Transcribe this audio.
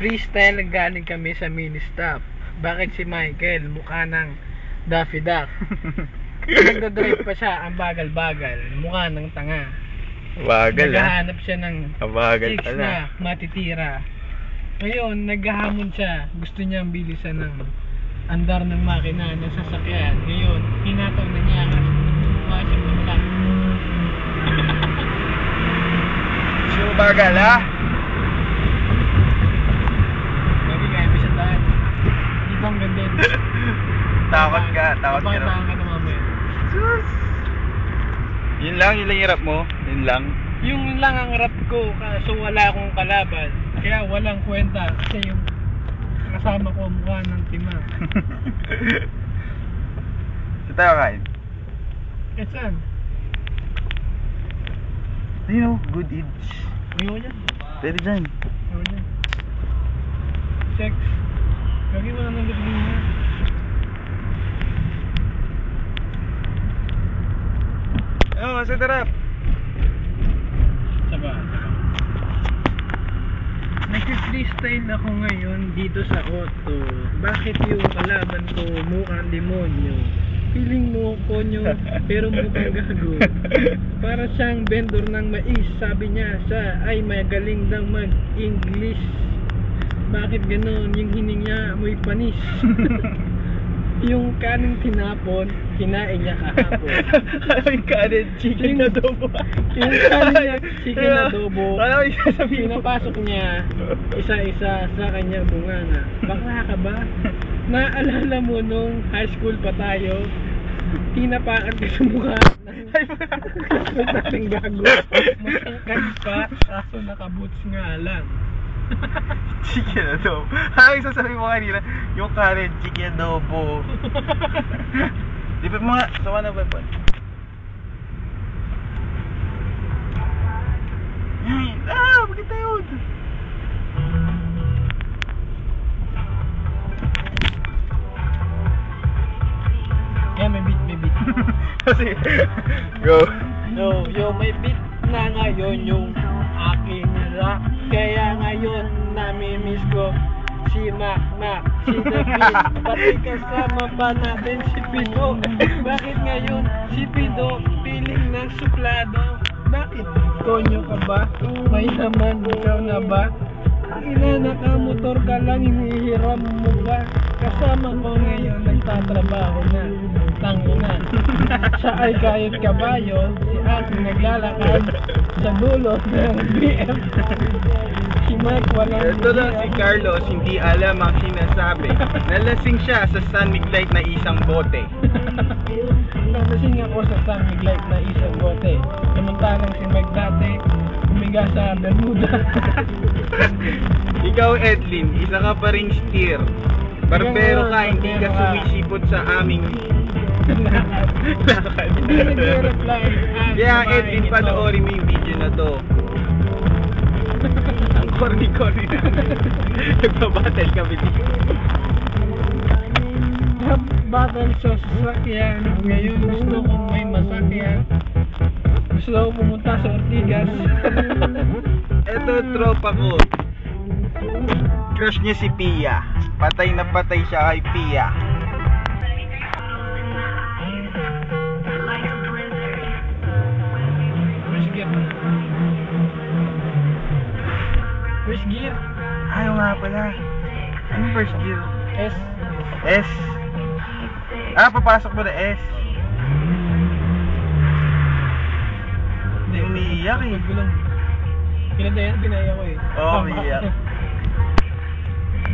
Freestyle galing kami sa mini-stop. Bakit si Michael mukha ng Daffy Duck? Nagdadrive pa siya, ang bagal-bagal, mukha ng tanga. Bagal Naghahanap siya ng bagal chicks pala. na matitira. Ngayon, naghahamon siya. Gusto niyang bilisan ng andar ng makina ng sasakyan. Ngayon, hinataw na niya kasi mukha siya magla. So bagal ha? Lagi kaya mo siya dahil. Ibang ganda. Takot ka na Papangitangan ka na mamaya. Sus! Yun lang yung hirap mo? Yun lang? Yung lang ang rap ko, kaso wala akong kalaban. Kaya walang kwenta kasi yung kasama ko mukha ng tima. Sa tayo kain? Eh saan? Ayun o, good eats. Ayaw niya. Pwede dyan. Ayaw niya. Sex. Lagi mo na nang gatingin niya. Oo, sa tarap. Saba. Nag-freestyle ako ngayon dito sa auto. Bakit yung kalaban ko mukhang demonyo? Feeling mo konyo pero mukhang gago. Para siyang vendor ng mais. Sabi niya siya ay magaling daw mag-English. Bakit ganon? Yung hining niya amoy panis. Yung kaning tinapon, kinain niya kahapon. Yung kanin, chicken adobo. Yung kanin niya, chicken adobo. Ano yung sasabihin mo? Pinapasok niya isa-isa sa kanya bunganga. Bakla ka ba? Naalala mo nung high school pa tayo, tinapakan ka sa mukha ng dating gago. Matangkad pa, kaso nakaboots nga lang. Chicken adobo. Ano yung sasabihin mo kanina? Yung kanin, chicken adobo. Di ba mga, sawa na ba ba? Bakit tayo? Kaya may beat. Kasi, go. Yo, may beat na ngayon yung aking rap. Kaya ngayon namimiss ko si Mac, si David. Pati kasama pa natin si Pido. Bakit ngayon si Pido piling ng suplado? Bakit? Konyo ka ba? May naman, ikaw na ba? Ina, nakamotor ka lang, hinihiram mo ba? Kasama ko ngayon, nagtatrabaho na. Tangina. Siya ay kahit kabayo, si Aki naglalakad sa dulo ng BF. Si Mike walang Ito lang si Carlos, hindi alam ang sinasabi. Nalasing siya sa San Miguel na isang bote. Nalasing ako sa San Miguel na isang bote. Samantalang si Mike dati, umiga sa Bermuda. Ikaw Edlin, isa ka pa ring steer. Barbero ka, hindi ka sumisipot sa aming lakad. Hindi nag-reply. Kaya Edlin, panoorin mo yung video na to. Ang corny-corny na. Nagpa-battle kami dito. Battle sa sasakyan. Ngayon gusto kong may masakyan. Gusto ko pumunta sa Ortigas. Eto tropa ko. Crush niya si Pia. Patay na patay siya kay Pia. First gear. Ayaw nga pala. Ano first gear? S. S. Papasok mo na S. Hindi umiiyak eh. Pinadaya ko eh. Oo, umiiyak.